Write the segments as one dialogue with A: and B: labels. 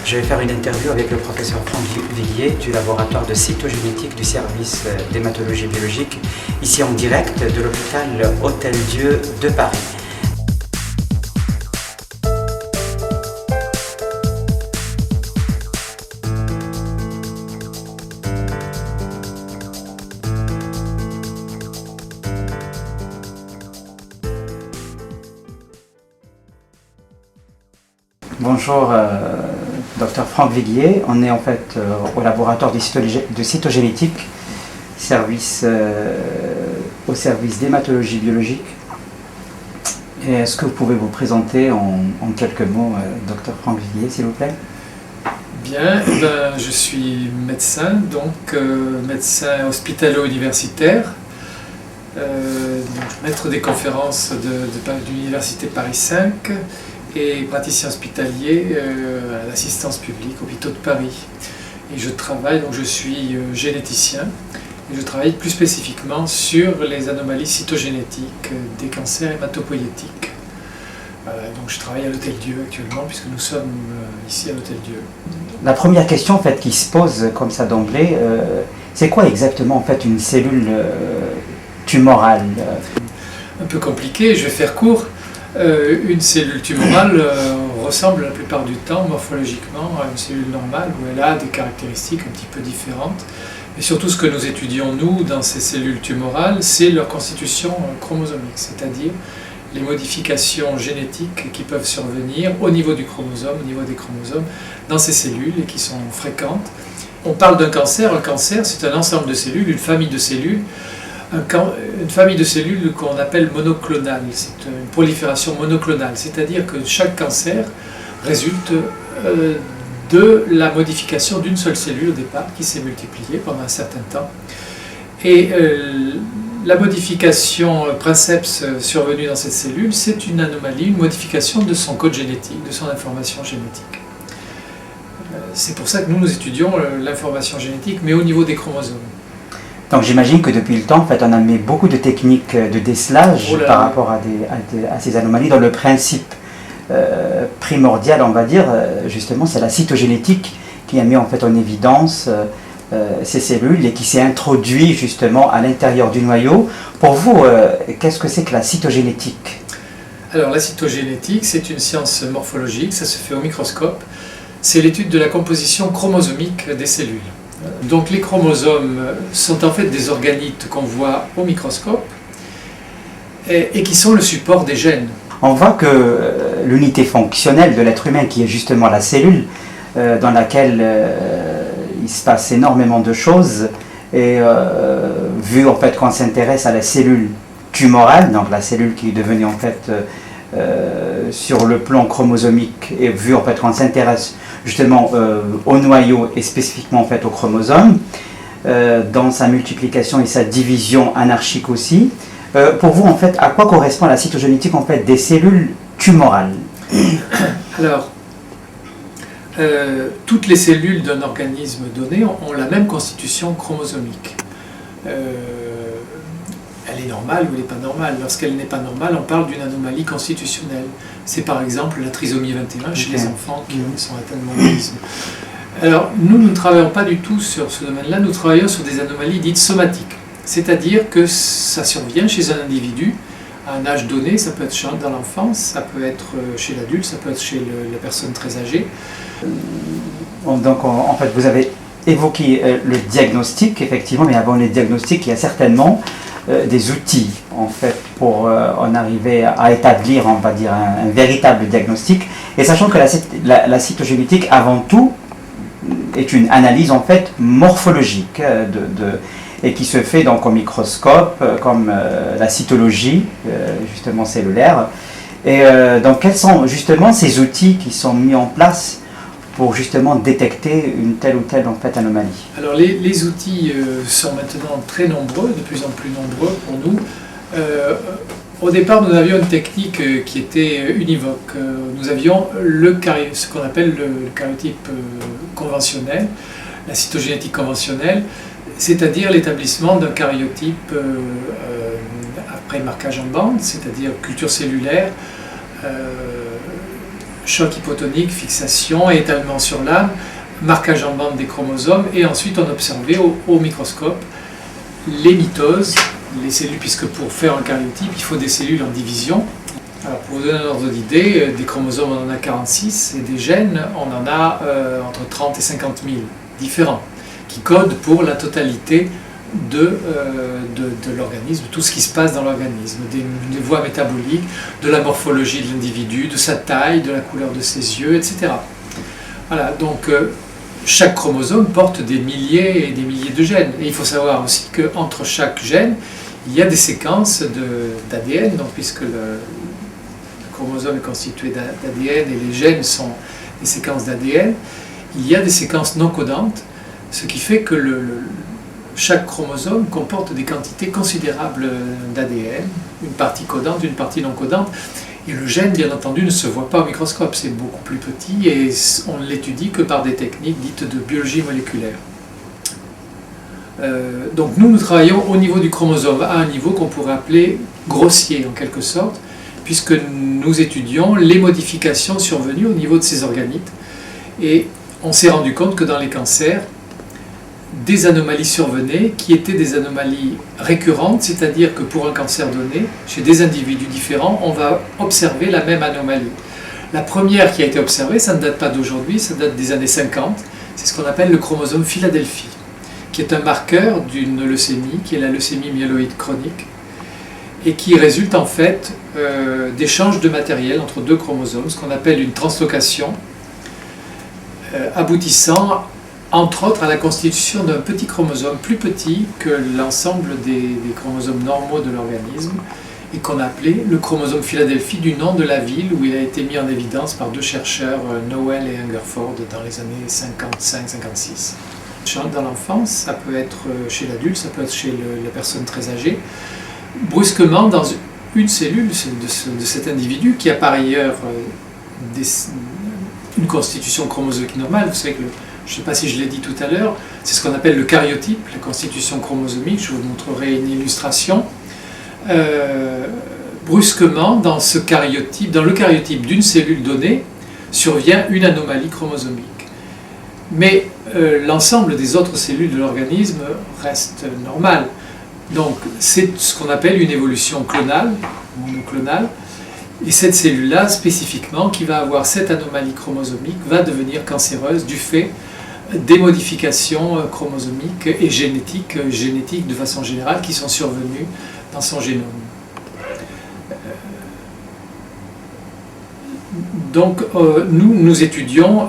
A: Je vais faire une interview avec le professeur Franck Villiers du laboratoire de cytogénétique du service d'hématologie biologique, ici en direct de l'hôpital Hôtel-Dieu de Paris. Bonjour, Dr Franck Villiers. On est en fait au laboratoire de cytogénétique, au service d'hématologie biologique. Est-ce que vous pouvez vous présenter en quelques mots, Dr Franck Villiers, s'il vous plaît?
B: Bien, je suis médecin, médecin hospitalo-universitaire, maître des conférences de l'université Paris 5 et praticien hospitalier à l'assistance publique, hôpitaux de Paris. Et je suis généticien et je travaille plus spécifiquement sur les anomalies cytogénétiques des cancers hématopoïétiques. Donc je travaille à l'Hôtel-Dieu actuellement puisque nous sommes ici à l'Hôtel-Dieu.
A: La première question en fait, qui se pose comme ça d'emblée, c'est quoi exactement en fait une cellule tumorale?
B: Un peu compliqué, je vais faire court. Une cellule tumorale ressemble la plupart du temps morphologiquement à une cellule normale où elle a des caractéristiques un petit peu différentes. Mais surtout ce que nous étudions nous dans ces cellules tumorales, c'est leur constitution chromosomique, c'est-à-dire les modifications génétiques qui peuvent survenir au niveau des chromosomes dans ces cellules et qui sont fréquentes. On parle d'un cancer, c'est un ensemble de cellules, une famille de cellules. Une famille de cellules qu'on appelle monoclonale, c'est une prolifération monoclonale, c'est-à-dire que chaque cancer résulte de la modification d'une seule cellule au départ qui s'est multipliée pendant un certain temps. Et la modification princeps survenue dans cette cellule, c'est une anomalie, une modification de son code génétique, de son information génétique. C'est pour ça que nous étudions l'information génétique, mais au niveau des chromosomes.
A: Donc j'imagine que depuis le temps, en fait, on a mis beaucoup de techniques de décelage par rapport à ces anomalies, dont le principe primordial, on va dire, justement, c'est la cytogénétique qui a mis en fait en évidence ces cellules et qui s'est introduit justement à l'intérieur du noyau. Pour vous, qu'est-ce que c'est que la cytogénétique?
B: Alors la cytogénétique, c'est une science morphologique, ça se fait au microscope. C'est l'étude de la composition chromosomique des cellules. Donc les chromosomes sont en fait des organites qu'on voit au microscope et qui sont le support des gènes.
A: On voit que l'unité fonctionnelle de l'être humain, qui est justement la cellule, dans laquelle il se passe énormément de choses, et vu en fait qu'on s'intéresse à la cellule tumorale, donc la cellule qui est devenue en fait sur le plan chromosomique, et vu en fait qu'on s'intéresse justement au noyau et spécifiquement en fait au chromosome, dans sa multiplication et sa division anarchique aussi. Pour vous en fait, à quoi correspond la cytogénétique en fait des cellules tumorales?
B: Alors, toutes les cellules d'un organisme donné ont la même constitution chromosomique. Elle est normale ou elle n'est pas normale. Lorsqu'elle n'est pas normale, on parle d'une anomalie constitutionnelle. C'est par exemple la trisomie 21 chez les enfants qui sont atteints de mondisme. Alors, nous ne travaillons pas du tout sur ce domaine-là, nous travaillons sur des anomalies dites somatiques. C'est-à-dire que ça survient chez un individu à un âge donné, ça peut être dans l'enfance, ça peut être chez l'adulte, ça peut être chez la personne très âgée.
A: Donc en fait, vous avez évoqué le diagnostic, effectivement, mais avant le diagnostic, il y a certainement des outils en fait pour en arriver à établir, on va dire, un véritable diagnostic. Et sachant que la cytogénétique, avant tout, est une analyse en fait morphologique et qui se fait donc au microscope, comme la cytologie justement cellulaire. Et donc quels sont justement ces outils qui sont mis en place pour justement détecter une telle ou telle en fait anomalie?
B: Alors les outils sont maintenant très nombreux, de plus en plus nombreux pour nous. Au départ, nous avions une technique qui était univoque. Nous avions ce qu'on appelle le karyotype conventionnel, la cytogénétique conventionnelle, c'est-à-dire l'établissement d'un karyotype après marquage en bande, c'est-à-dire culture cellulaire, choc hypotonique, fixation, étalement sur l'âme, marquage en bande des chromosomes, et ensuite on observait au microscope les mitoses, les cellules, puisque pour faire un karyotype, il faut des cellules en division. Alors pour vous donner un ordre d'idée, des chromosomes on en a 46, et des gènes on en a entre 30 et 50 000 différents, qui codent pour la totalité de l'organisme, tout ce qui se passe dans l'organisme, des voies métaboliques, de la morphologie de l'individu, de sa taille, de la couleur de ses yeux, etc. Voilà, donc chaque chromosome porte des milliers et des milliers de gènes. Et il faut savoir aussi qu'entre chaque gène, il y a des séquences d'ADN, donc puisque le chromosome est constitué d'ADN et les gènes sont des séquences d'ADN, il y a des séquences non codantes, ce qui fait que chaque chromosome comporte des quantités considérables d'ADN, une partie codante, une partie non codante, et le gène, bien entendu, ne se voit pas au microscope, c'est beaucoup plus petit et on ne l'étudie que par des techniques dites de biologie moléculaire. Donc nous travaillons au niveau du chromosome, à un niveau qu'on pourrait appeler grossier en quelque sorte, puisque nous étudions les modifications survenues au niveau de ces organites, et on s'est rendu compte que dans les cancers, des anomalies survenaient qui étaient des anomalies récurrentes, c'est-à-dire que pour un cancer donné, chez des individus différents, on va observer la même anomalie. La première qui a été observée, ça ne date pas d'aujourd'hui, ça date des années 50, c'est ce qu'on appelle le chromosome Philadelphie, qui est un marqueur d'une leucémie, qui est la leucémie myéloïde chronique, et qui résulte en fait d'échanges de matériel entre deux chromosomes, ce qu'on appelle une translocation, aboutissant entre autres à la constitution d'un petit chromosome plus petit que l'ensemble des chromosomes normaux de l'organisme, et qu'on a appelé le chromosome Philadelphie du nom de la ville où il a été mis en évidence par deux chercheurs, Nowell et Hungerford, dans les années 55-56. Dans l'enfance, ça peut être chez l'adulte, ça peut être chez la personne très âgée, brusquement dans une cellule de cet individu qui a par ailleurs une constitution chromosomique normale. Vous savez que je ne sais pas si je l'ai dit tout à l'heure, c'est ce qu'on appelle le karyotype, la constitution chromosomique. Je vous montrerai une illustration. Brusquement, dans le karyotype d'une cellule donnée, survient une anomalie chromosomique. Mais l'ensemble des autres cellules de l'organisme reste normal. Donc c'est ce qu'on appelle une évolution clonale, monoclonale. Et cette cellule-là, spécifiquement, qui va avoir cette anomalie chromosomique, va devenir cancéreuse du fait des modifications chromosomiques et génétiques de façon générale, qui sont survenues dans son génome. Donc nous étudions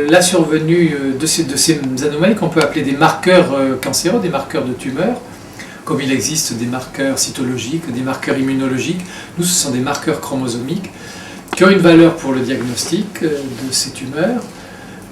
B: la survenue de ces anomalies qu'on peut appeler des marqueurs cancéreux, des marqueurs de tumeurs, comme il existe des marqueurs cytologiques, des marqueurs immunologiques. Nous, ce sont des marqueurs chromosomiques qui ont une valeur pour le diagnostic de ces tumeurs,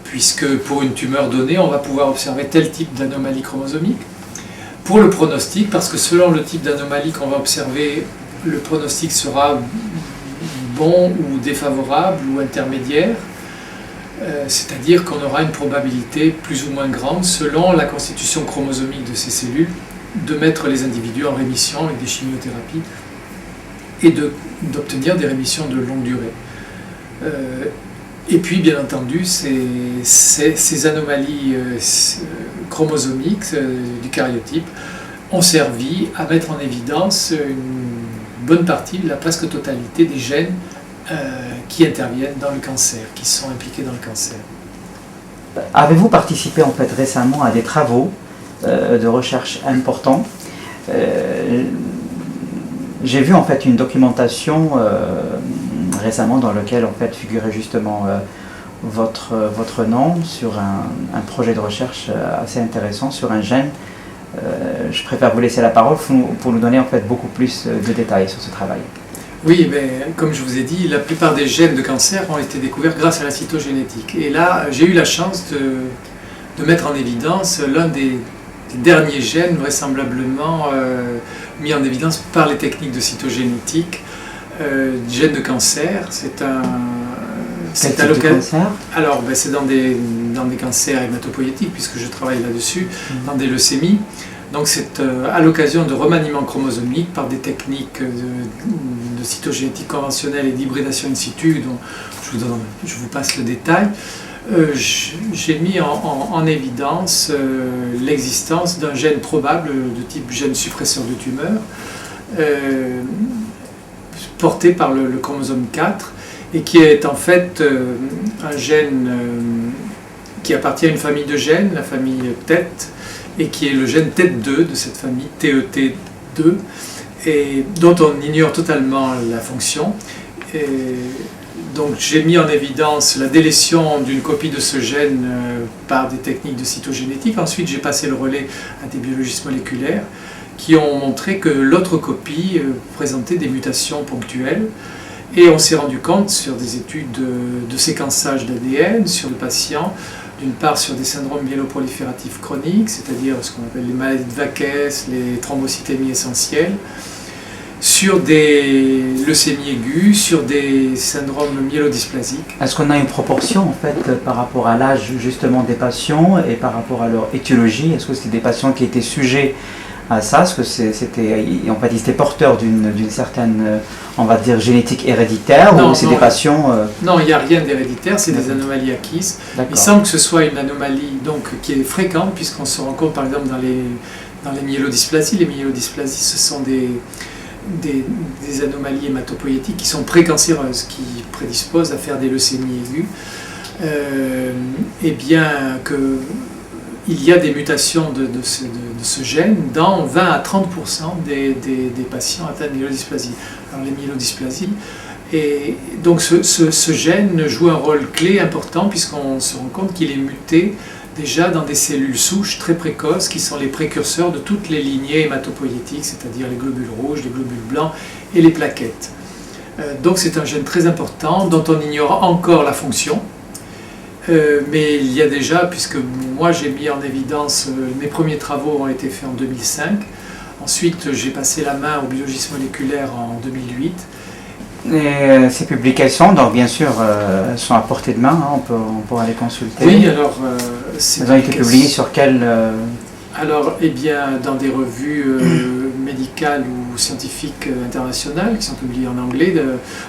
B: puisque pour une tumeur donnée, on va pouvoir observer tel type d'anomalie chromosomique. Pour le pronostic, parce que selon le type d'anomalie qu'on va observer, le pronostic sera bon ou défavorable ou intermédiaire, c'est-à-dire qu'on aura une probabilité plus ou moins grande, selon la constitution chromosomique de ces cellules, de mettre les individus en rémission avec des chimiothérapies et d'obtenir des rémissions de longue durée. Et puis, bien entendu, ces anomalies chromosomiques du karyotype ont servi à mettre en évidence une bonne partie, la presque totalité des gènes qui interviennent dans le cancer, qui sont impliqués dans le cancer.
A: Avez-vous participé en fait récemment à des travaux de recherche importants? J'ai vu en fait une documentation récemment dans laquelle en fait figurait justement votre nom sur un projet de recherche assez intéressant sur un gène. Je préfère vous laisser la parole pour nous donner en fait beaucoup plus de détails sur ce travail.
B: Oui, mais comme je vous ai dit, la plupart des gènes de cancer ont été découverts grâce à la cytogénétique. Et là, j'ai eu la chance de mettre en évidence l'un des derniers gènes vraisemblablement mis en évidence par les techniques de cytogénétique, gène de cancer. C'est un...
A: Quel type de cancer?
B: Alors, c'est dans des cancers hématopoïétiques, puisque je travaille là-dessus, dans des leucémies. Donc c'est à l'occasion de remaniement chromosomique par des techniques de cytogénétique conventionnelle et d'hybridation in situ, dont je vous passe le détail. J'ai mis en évidence l'existence d'un gène probable de type gène suppresseur de tumeur, porté par le chromosome 4, et qui est en fait un gène qui appartient à une famille de gènes, la famille TET, et qui est le gène TET2 de cette famille, TET2, et dont on ignore totalement la fonction. Et donc j'ai mis en évidence la délétion d'une copie de ce gène par des techniques de cytogénétique. Ensuite j'ai passé le relais à des biologistes moléculaires qui ont montré que l'autre copie présentait des mutations ponctuelles. Et on s'est rendu compte sur des études de séquençage d'ADN sur le patient, d'une part sur des syndromes myéloprolifératifs chroniques, c'est-à-dire ce qu'on appelle les maladies de Vaquès, les thrombocytémies essentielles, sur des leucémies aiguës, sur des syndromes myélodysplasiques.
A: Est-ce qu'on a une proportion en fait par rapport à l'âge justement des patients et par rapport à leur étiologie? Est-ce que c'est des patients qui étaient sujets à ça? Est-ce que en fait, ils étaient porteurs d'une certaine, on va dire, génétique héréditaire, ou c'est des patients...
B: Non, il n'y a rien d'héréditaire, c'est des anomalies acquises. Il semble que ce soit une anomalie donc, qui est fréquente, puisqu'on se rend compte par exemple dans les myélodysplasies. Les myélodysplasies, ce sont des anomalies hématopoïétiques qui sont précancéreuses, qui prédisposent à faire des leucémies aiguës. Et bien que... il y a des mutations de ce gène dans 20 à 30% des patients atteints de myélodysplasie. Alors les myélodysplasies, et donc ce gène joue un rôle clé important puisqu'on se rend compte qu'il est muté déjà dans des cellules souches très précoces qui sont les précurseurs de toutes les lignées hématopoïétiques, c'est-à-dire les globules rouges, les globules blancs et les plaquettes. Donc c'est un gène très important dont on ignore encore la fonction. Mais il y a déjà, puisque moi j'ai mis en évidence, mes premiers travaux ont été faits en 2005, ensuite j'ai passé la main au biologisme moléculaire en 2008.
A: Et ces publications, donc bien sûr, sont à portée de main, hein, on pourra les consulter.
B: Oui, alors...
A: elles ont été publiées sur quel...
B: Alors, eh bien, dans des revues médicales ou scientifiques internationales qui sont publiées en anglais.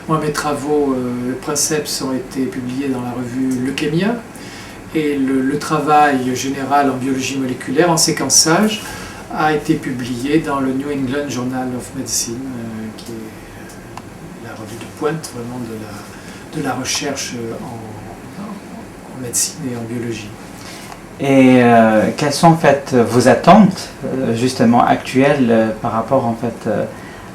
B: Moi, mes travaux, Princeps, ont été publiés dans la revue Leukemia, et le travail général en biologie moléculaire, en séquençage, a été publié dans le New England Journal of Medicine, qui est la revue de pointe vraiment de la recherche en médecine et en biologie.
A: Et quelles sont en fait vos attentes justement actuelles par rapport en fait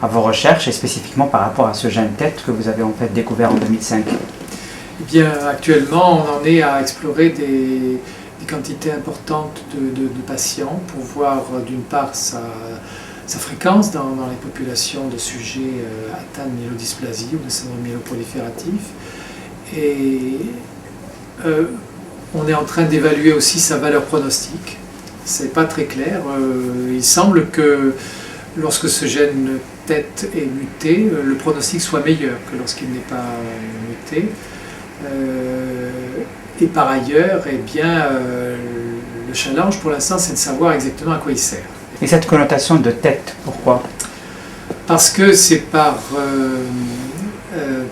A: à vos recherches et spécifiquement par rapport à ce gène TET que vous avez en fait découvert en 2005?
B: Eh bien, actuellement, on en est à explorer des quantités importantes de patients pour voir d'une part sa fréquence dans les populations de sujets atteints de myélodysplasie ou de syndrome myéloprolifératif. Et on est en train d'évaluer aussi sa valeur pronostique. C'est pas très clair. Il semble que lorsque ce gène TET est muté, le pronostic soit meilleur que lorsqu'il n'est pas muté. Et par ailleurs, eh bien, le challenge pour l'instant, c'est de savoir exactement à quoi il sert.
A: Et cette connotation de TET, pourquoi?
B: Parce que c'est par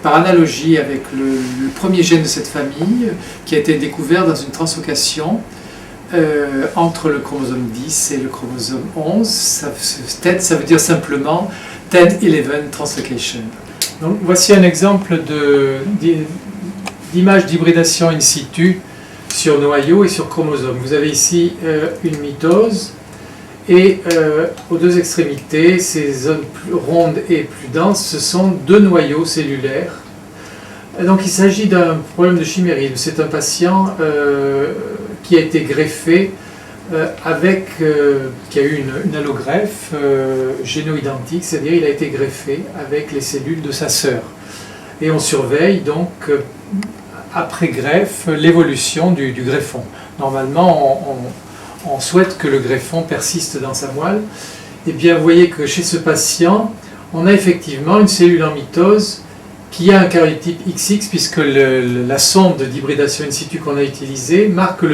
B: analogie avec le premier gène de cette famille qui a été découvert dans une translocation entre le chromosome 10 et le chromosome 11. TET, ça veut dire simplement 10-11 translocation. Donc voici un exemple d'image d'hybridation in situ sur noyau et sur chromosome. Vous avez ici une mitose et aux deux extrémités, ces zones plus rondes et plus denses, ce sont deux noyaux cellulaires. Donc il s'agit d'un problème de chimérisme. C'est un patient qui a été greffé qui a eu une allogreffe géno-identique, c'est-à-dire il a été greffé avec les cellules de sa sœur. Et on surveille donc après greffe l'évolution du greffon. Normalement, on souhaite que le greffon persiste dans sa moelle. Et bien, vous voyez que chez ce patient, on a effectivement une cellule en mitose qui a un karyotype XX, puisque la sonde d'hybridation in situ qu'on a utilisée marque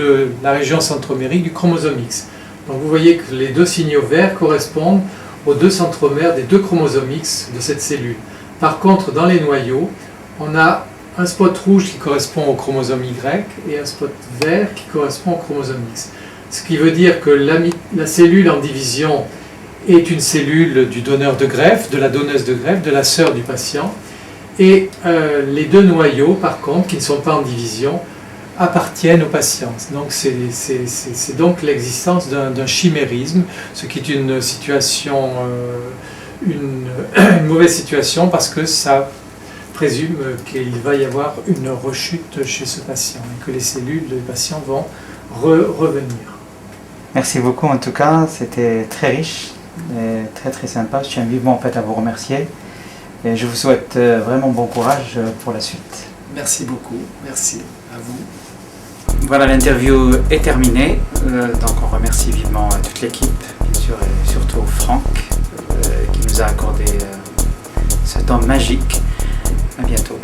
B: la région centromérique du chromosome X. Donc vous voyez que les deux signaux verts correspondent aux deux centromères des deux chromosomes X de cette cellule. Par contre, dans les noyaux, on a un spot rouge qui correspond au chromosome Y et un spot vert qui correspond au chromosome X. Ce qui veut dire que la cellule en division est une cellule du donneur de greffe, de la donneuse de greffe, de la sœur du patient. Et les deux noyaux, par contre, qui ne sont pas en division, appartiennent au patient. Donc c'est donc l'existence d'un chimérisme, ce qui est une situation, une mauvaise situation, parce que ça présume qu'il va y avoir une rechute chez ce patient et que les cellules du patient vont revenir.
A: Merci beaucoup en tout cas, c'était très riche et très très sympa. Je tiens vivement en fait à vous remercier et je vous souhaite vraiment bon courage pour la suite.
B: Merci beaucoup, merci à vous.
A: Voilà, l'interview est terminée, donc on remercie vivement toute l'équipe, bien sûr, et surtout Franck qui nous a accordé ce temps magique. À bientôt.